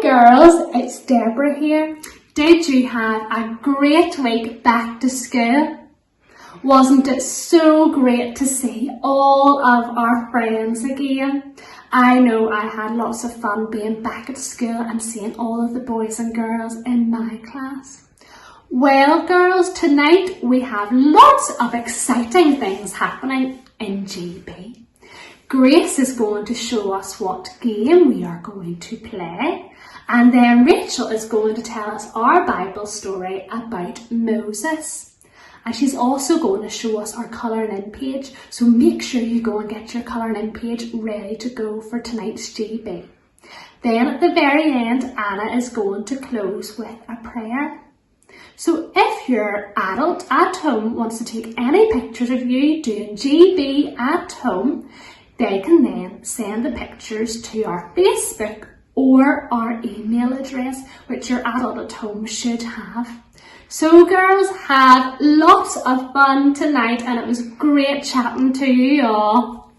girls, it's Deborah here. Did you have a great week back to school? Wasn't it so great to see all of our friends again? I know I had lots of fun being back at school and seeing all of the boys and girls in my class. Well girls, tonight we have lots of exciting things happening in GB. Grace is going to show us what game we are going to play, and then Rachel is going to tell us our Bible story about Moses. And she's also going to show us our colouring in page, so make sure you go and get your colouring in page ready to go for tonight's GB. Then at the very end, Anna is going to close with a prayer. So if your adult at home wants to take any pictures of you doing GB at home, they can then send the pictures to our Facebook or our email address, which your adult at home should have. So girls, have lots of fun tonight, and it was great chatting to you all.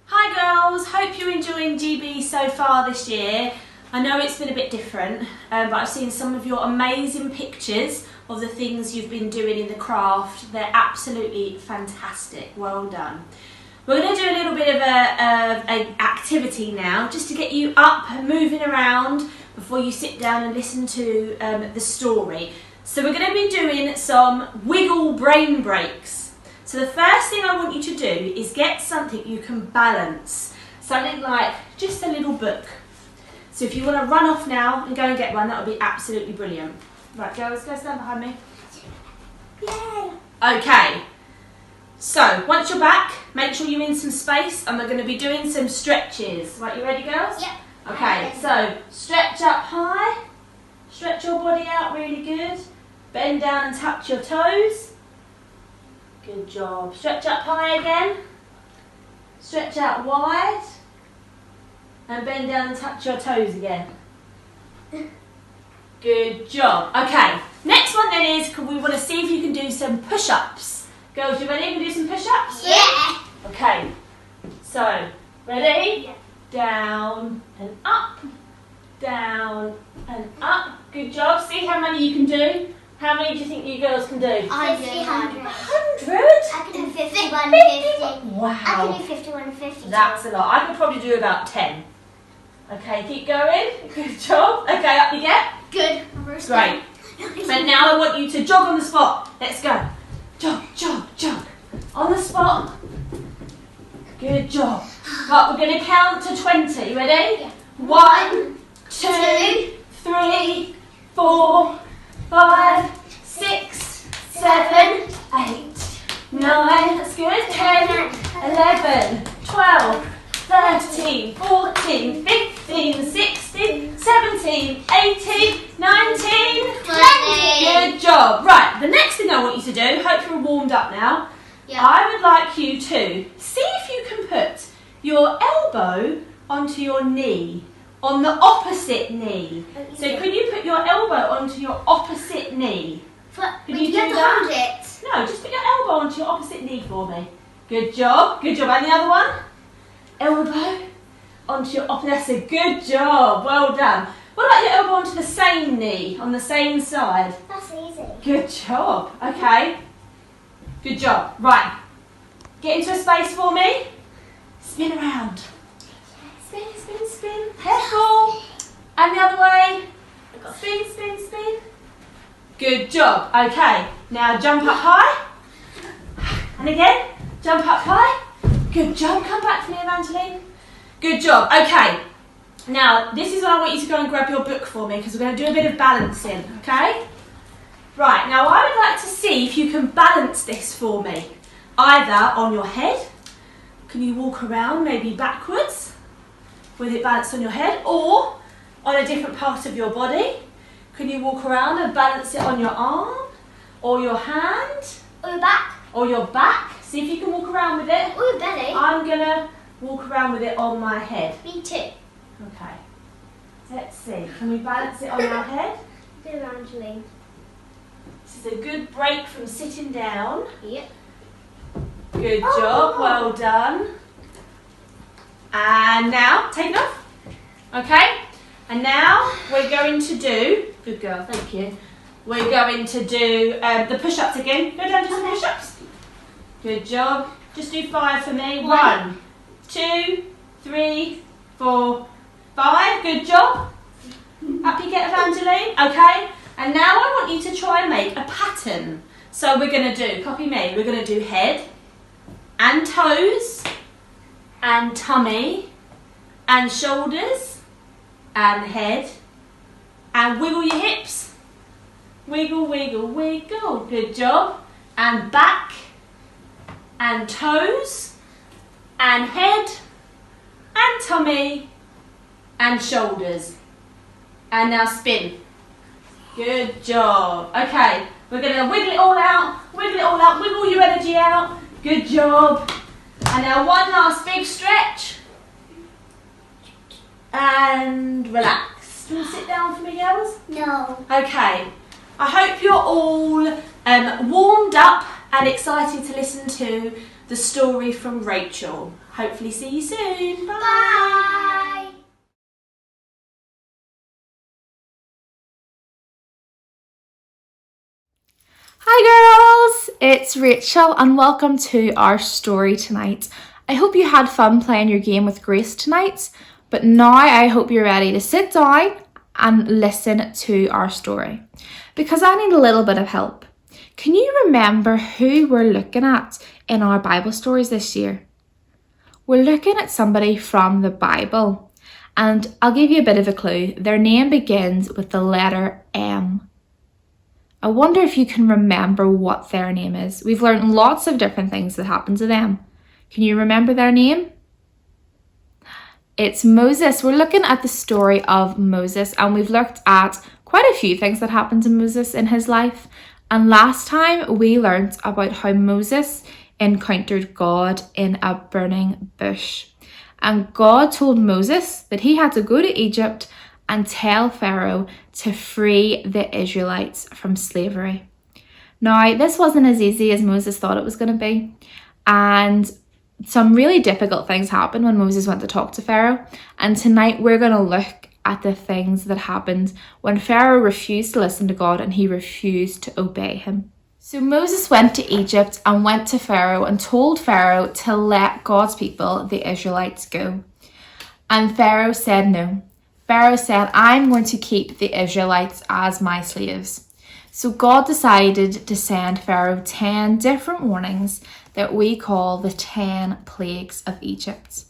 Hi girls, hope you're enjoying GB so far this year. I know it's been a bit different, but I've seen some of your amazing pictures of the things you've been doing in the craft. They're absolutely fantastic. Well done. We're going to do a little bit of an activity now, just to get you up and moving around before you sit down and listen to the story. So we're going to be doing some wiggle brain breaks. So the first thing I want you to do is get something you can balance. Something like just a little book. So if you want to run off now and go and get one, that would be absolutely brilliant. Right, girls, go stand behind me. Yay! Okay, so once you're back, make sure you're in some space, and we're going to be doing some stretches. Right, you ready, girls? Yep. Okay, so stretch up high, stretch your body out really good, bend down and touch your toes. Good job. Stretch up high again, stretch out wide, and bend down and touch your toes again. Good job. Okay, next one then is, we want to see if you can do some push-ups. Girls, you ready? You can do some push-ups? Yeah. Okay, so, ready? Yeah. Down and up, down and up. Good job. See how many you can do? How many do you think you girls can do? I do 100. 100? I can do 51 and 50. Wow. I can do 51 and 50. That's a lot. I could probably do about 10. Okay, keep going. Good job. Okay, up you get. Good. Great. And now I want you to jog on the spot. Let's go. Jog, jog, jog. On the spot. Good job. Right, we're going to count to 20. You ready? Yeah. 1, 2, 3, 4, 5, 6, 7, 8, 9. That's good. 10, 11, 12. 13, 14, 15, 16, 17, 18, 19, 20. Good job. Right, the next thing I want you to do, hope you're warmed up now, Yeah. I would like you to see if you can put your elbow onto your knee, on the opposite knee. So could you put your elbow onto your opposite knee? But Can you you do have to that? hold it. No, just put your elbow onto your opposite knee for me. Good job. Good job. And the other one? Elbow onto your opposite. That's a good job. Well done. What about your elbow onto the same knee, on the same side? That's easy. Good job. Okay. Good job. Right. Get into a space for me. Spin around. Spin, spin, spin. Careful. And the other way. Spin, spin, spin. Good job. Okay. Now jump up high. And again. Jump up high. Good job. Come back to me, Evangeline. Good job. Okay. Now, this is when I want you to go and grab your book for me, because we're going to do a bit of balancing, okay? Right, now I would like to see if you can balance this for me. Either on your head, can you walk around maybe backwards with it balanced on your head, or on a different part of your body. Can you walk around and balance it on your arm, or your hand, Or your back. or your back? See if you can walk around with it. Or your belly. I'm going to walk around with it on my head. Me too. Okay. Let's see. Can we balance it on our head? Do Evangeline. This is a good break from sitting down. Yep. Good job, well done. And now, take it off. Okay, and now we're going to do, good girl, thank you. We're going to do the push-ups again. Go down to some push-ups. Good job. Just do 5 for me. 1, 2, 3, 4, 5. Good job. Up you get, Evangeline. Okay, and now I want you to try and make a pattern. So we're going to do, copy me, we're going to do head and toes and tummy and shoulders and head and wiggle your hips. Wiggle, wiggle, wiggle. Good job. And back and toes and head and tummy and shoulders. And now spin. Good job. Okay, we're going to wiggle it all out, wiggle your energy out. Good job. And now one last big stretch. And relax. Do you want to sit down for me, girls? No. Okay. I hope you're all warmed up and excited to listen to the story from Rachel. Hopefully see you soon. Bye. Bye. Hi girls, it's Rachel and welcome to our story tonight. I hope you had fun playing your game with Grace tonight, but now I hope you're ready to sit down and listen to our story because I need a little bit of help. Can you remember who we're looking at in our Bible stories this year? We're looking at somebody from the Bible, and I'll give you a bit of a clue. Their name begins with the letter M. I wonder if you can remember what their name is. We've learned lots of different things that happened to them. Can you remember their name? It's Moses. We're looking at the story of Moses, and we've looked at quite a few things that happened to Moses in his life. And last time we learned about how Moses encountered God in a burning bush. And God told Moses that he had to go to Egypt and tell Pharaoh to free the Israelites from slavery. Now, this wasn't as easy as Moses thought it was going to be. And some really difficult things happened when Moses went to talk to Pharaoh. And tonight we're going to look at the things that happened when Pharaoh refused to listen to God and he refused to obey him. So Moses went to Egypt and went to Pharaoh and told Pharaoh to let God's people, the Israelites, go. And Pharaoh said no. Pharaoh said, I'm going to keep the Israelites as my slaves. So God decided to send Pharaoh 10 different warnings that we call the 10 plagues of Egypt.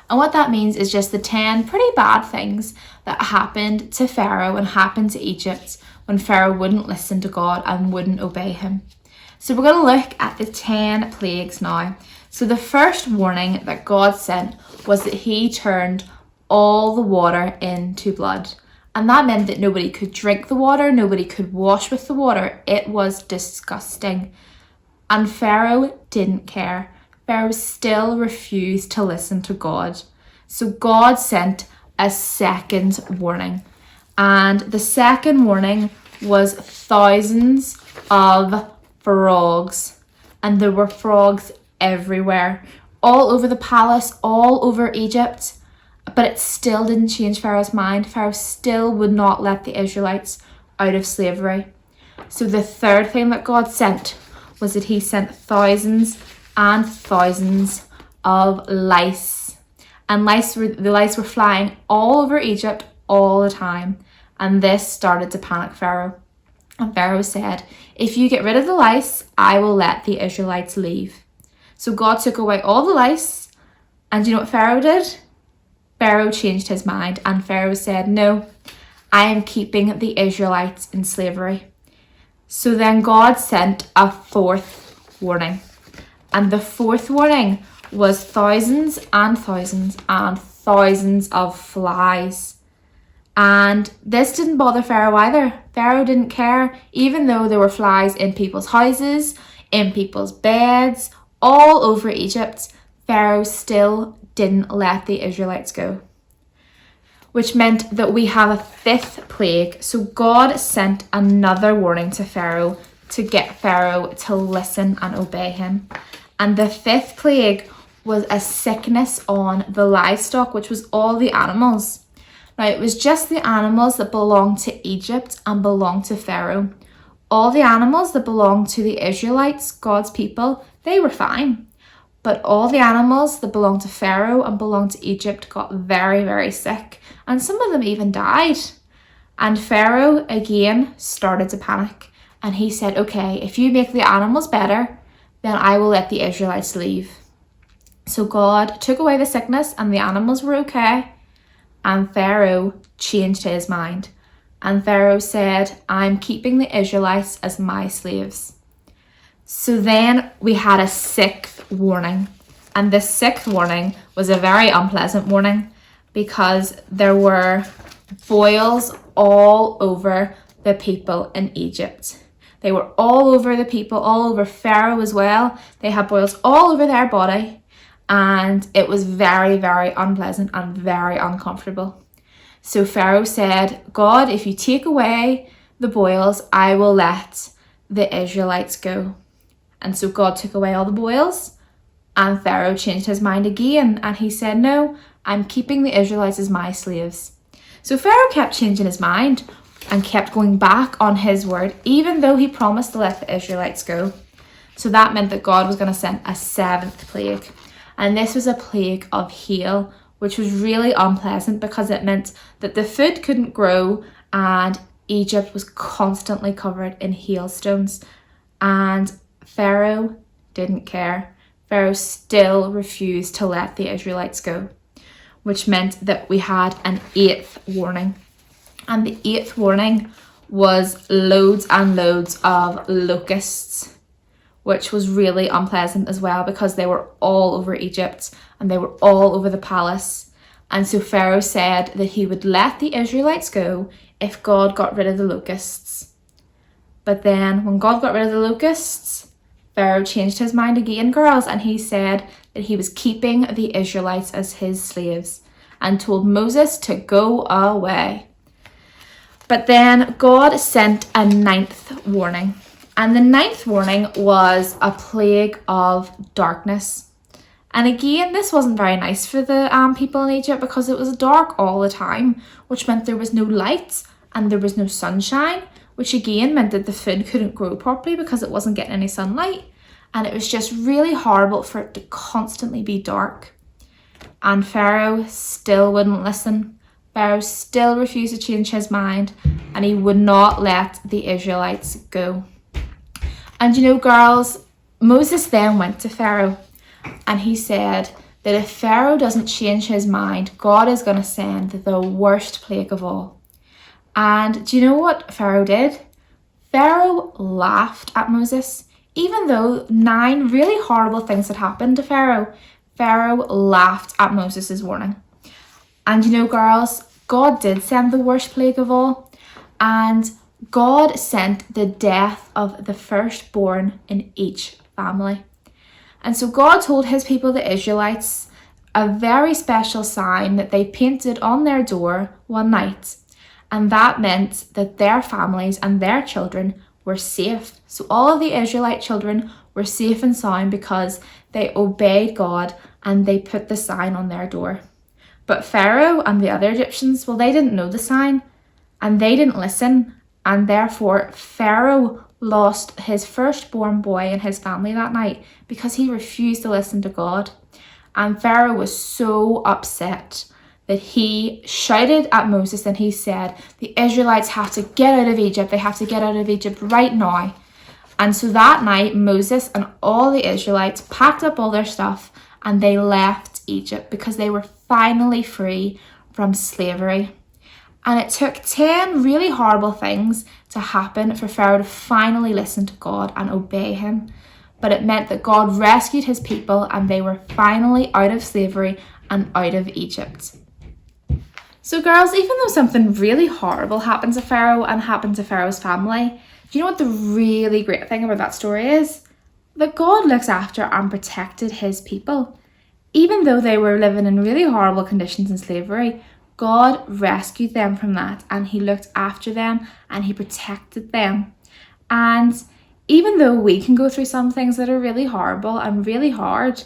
And what that means is just the 10 pretty bad things that happened to Pharaoh and happened to Egypt when Pharaoh wouldn't listen to God and wouldn't obey him. So we're going to look at the 10 plagues now. So the first warning that God sent was that he turned all the water into blood. And that meant that nobody could drink the water, nobody could wash with the water. It was disgusting. And Pharaoh didn't care. Pharaoh still refused to listen to God. So God sent a second warning. And the second warning was thousands of frogs. And there were frogs everywhere, all over the palace, all over Egypt. But it still didn't change Pharaoh's mind. Pharaoh still would not let the Israelites out of slavery. So the third thing that God sent was that he sent thousands and thousands of lice. And the lice were flying all over Egypt all the time. And this started to panic Pharaoh. And Pharaoh said, if you get rid of the lice, I will let the Israelites leave. So God took away all the lice. And you know what Pharaoh did? Pharaoh changed his mind, and Pharaoh said, no, I am keeping the Israelites in slavery. So then God sent a fourth warning. And the fourth warning was thousands and thousands and thousands of flies. And this didn't bother Pharaoh either. Pharaoh didn't care, even though there were flies in people's houses, in people's beds, all over Egypt. Pharaoh still didn't let the Israelites go, which meant that we have a fifth plague. So God sent another warning to Pharaoh to get Pharaoh to listen and obey him. And the 5th plague was a sickness on the livestock, which was all the animals. Now, it was just the animals that belonged to Egypt and belonged to Pharaoh. All the animals that belonged to the Israelites, God's people, they were fine. But all the animals that belonged to Pharaoh and belonged to Egypt got very, very sick. And some of them even died. And Pharaoh, again, started to panic. And he said, okay, if you make the animals better, then I will let the Israelites leave. So God took away the sickness and the animals were okay. And Pharaoh changed his mind. And Pharaoh said, I'm keeping the Israelites as my slaves. So then we had a 6th warning. And the 6th warning was a very unpleasant warning because there were boils all over the people in Egypt. They were all over the people, all over Pharaoh as well. They had boils all over their body. And it was very, very unpleasant and very uncomfortable. So Pharaoh said, God, if you take away the boils, I will let the Israelites go. And so God took away all the boils, and Pharaoh changed his mind again. And he said, no, I'm keeping the Israelites as my slaves. So Pharaoh kept changing his mind and kept going back on his word, even though he promised to let the Israelites go. So that meant that God was going to send a 7th plague. And this was a plague of hail, which was really unpleasant because it meant that the food couldn't grow and Egypt was constantly covered in hailstones. And Pharaoh didn't care. Pharaoh still refused to let the Israelites go, which meant that we had an 8th warning. And the 8th warning was loads and loads of locusts, which was really unpleasant as well because they were all over Egypt and they were all over the palace. And so Pharaoh said that he would let the Israelites go if God got rid of the locusts. But then when God got rid of the locusts, Pharaoh changed his mind again, girls, and he said that he was keeping the Israelites as his slaves and told Moses to go away. But then God sent a 9th warning. And the 9th warning was a plague of darkness. And again, this wasn't very nice for the people in Egypt because it was dark all the time, which meant there was no light and there was no sunshine, which again meant that the food couldn't grow properly because it wasn't getting any sunlight. And it was just really horrible for it to constantly be dark. And Pharaoh still wouldn't listen. Pharaoh still refused to change his mind, and he would not let the Israelites go. And you know, girls, Moses then went to Pharaoh and he said that if Pharaoh doesn't change his mind, God is going to send the worst plague of all. And do you know what Pharaoh did? Pharaoh laughed at Moses. Even though 9 really horrible things had happened to Pharaoh, Pharaoh laughed at Moses' warning. And you know, girls, God did send the worst plague of all. And God sent the death of the firstborn in each family. And so God told his people, the Israelites, a very special sign that they painted on their door one night. And that meant that their families and their children were safe. So all of the Israelite children were safe and sound because they obeyed God and they put the sign on their door. But Pharaoh and the other Egyptians, well, they didn't know the sign and they didn't listen. And therefore, Pharaoh lost his firstborn boy and his family that night because he refused to listen to God. And Pharaoh was so upset that he shouted at Moses and he said, the Israelites have to get out of Egypt. They have to get out of Egypt right now. And so that night, Moses and all the Israelites packed up all their stuff and they left Egypt because they were finally free from slavery. And it took 10 really horrible things to happen for Pharaoh to finally listen to God and obey him. But it meant that God rescued his people and they were finally out of slavery and out of Egypt. So girls, even though something really horrible happened to Pharaoh and happened to Pharaoh's family, do you know what the really great thing about that story is? That God looks after and protected his people. Even though they were living in really horrible conditions in slavery, God rescued them from that and he looked after them and he protected them. And even though we can go through some things that are really horrible and really hard,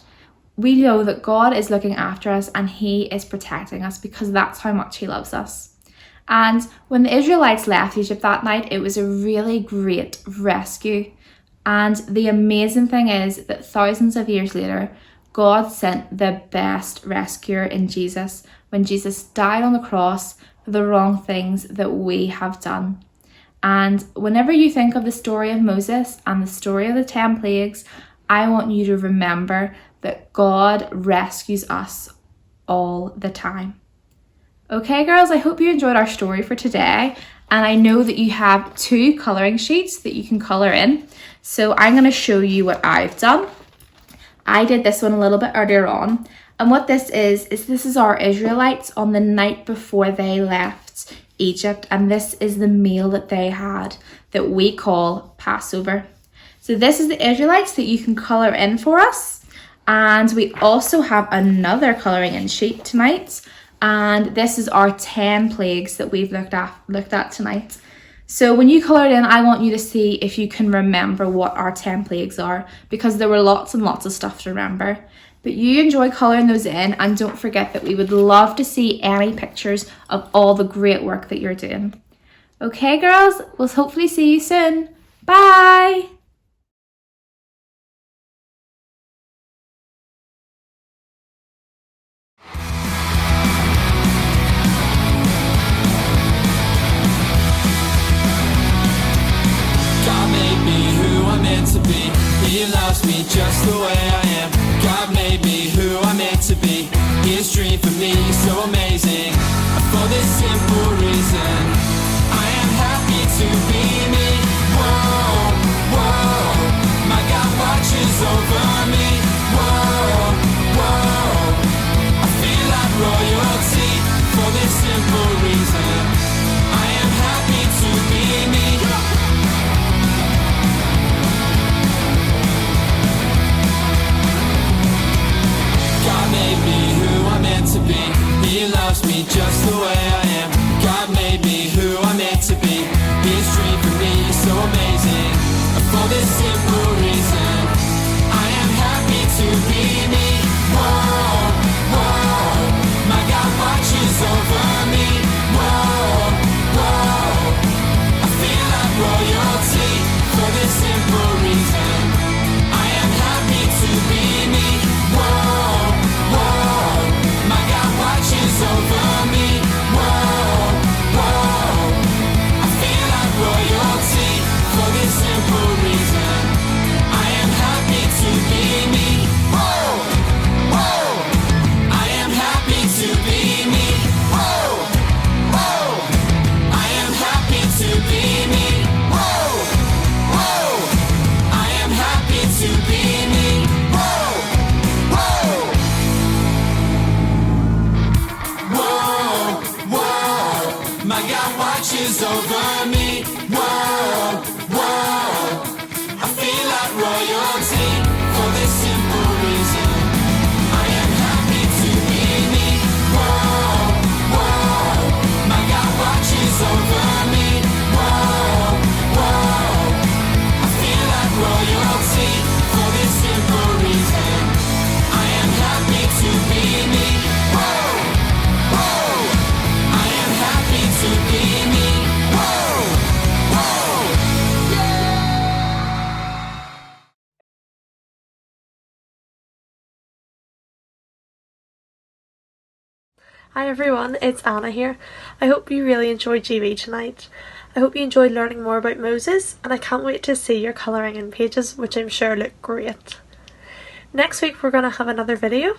we know that God is looking after us and He is protecting us, because that's how much He loves us. And when the Israelites left Egypt that night, it was a really great rescue. And the amazing thing is that thousands of years later, God sent the best rescuer in Jesus, when Jesus died on the cross for the wrong things that we have done. And whenever you think of the story of Moses and the story of the 10 plagues, I want you to remember that God rescues us all the time. Okay, girls, I hope you enjoyed our story for today. And I know that you have 2 colouring sheets that you can colour in. So I'm going to show you what I've done. I did this one a little bit earlier on. And what this is this is our Israelites on the night before they left Egypt. And this is the meal that they had that we call Passover. So this is the Israelites that you can colour in for us. And we also have another colouring in sheet tonight. And this is our 10 plagues that we've looked at tonight. So when you colour it in, I want you to see if you can remember what our 10 plagues are, because there were lots and lots of stuff to remember. But you enjoy colouring those in, and don't forget that we would love to see any pictures of all the great work that you're doing. Okay, girls, we'll hopefully see you soon. Bye! He loves me just the way I am. God made me who I'm meant to be. His dream for me is so amazing. For this simple reason, I am happy to be me. Whoa, whoa, my God watches over me. Whoa, whoa, I feel like royalty. For this simple reason, I am happy to be me. Made me who I'm meant to be. He loves me just the way I am. God made me who I'm meant to be. His dream for me is so amazing. For this simple reason, I am happy to be me. Whoa, whoa, my God watches over me. Whoa, whoa, I feel like royalty. For this simple reason, I am happy to be me. Whoa, whoa, my God watches over me. Whoa, whoa, I feel like royalty. For this simple reason, I am happy to be me. Whoa, whoa, I am happy to be me. Whoa, whoa, I am happy to be me. Whoa, whoa, I am happy to be me. Whoa, whoa. Whoa, whoa, my God watches over me. Whoa, whoa, I feel like royalty. For this simple reason, I am happy to be me. Whoa, whoa, my God watches over me. Whoa, whoa, I feel like royalty. For this simple reason, I am happy to be me. Whoa, whoa, I am happy to be me. Whoa, whoa, yeah. Hi everyone, it's Anna here. I hope you really enjoyed GB tonight. I hope you enjoyed learning more about Moses, and I can't wait to see your colouring in pages, which I'm sure look great. Next week we're going to have another video,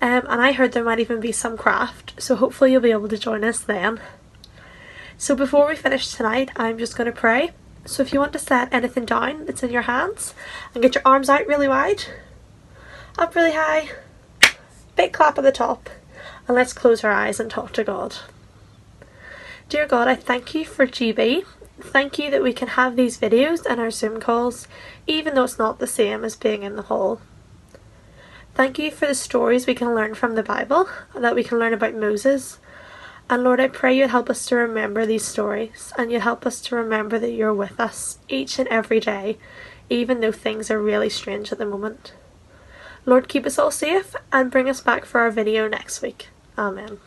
and I heard there might even be some craft, so hopefully you'll be able to join us then. So before we finish tonight, I'm just going to pray. So if you want to set anything down that's in your hands, and get your arms out really wide, up really high, big clap at the top, and let's close our eyes and talk to God. Dear God, I thank you for GB. Thank you that we can have these videos and our Zoom calls, even though it's not the same as being in the hall. Thank you for the stories we can learn from the Bible, that we can learn about Moses. And Lord, I pray you'd help us to remember these stories, and you'd help us to remember that you're with us each and every day, even though things are really strange at the moment. Lord, keep us all safe and bring us back for our video next week. Amen.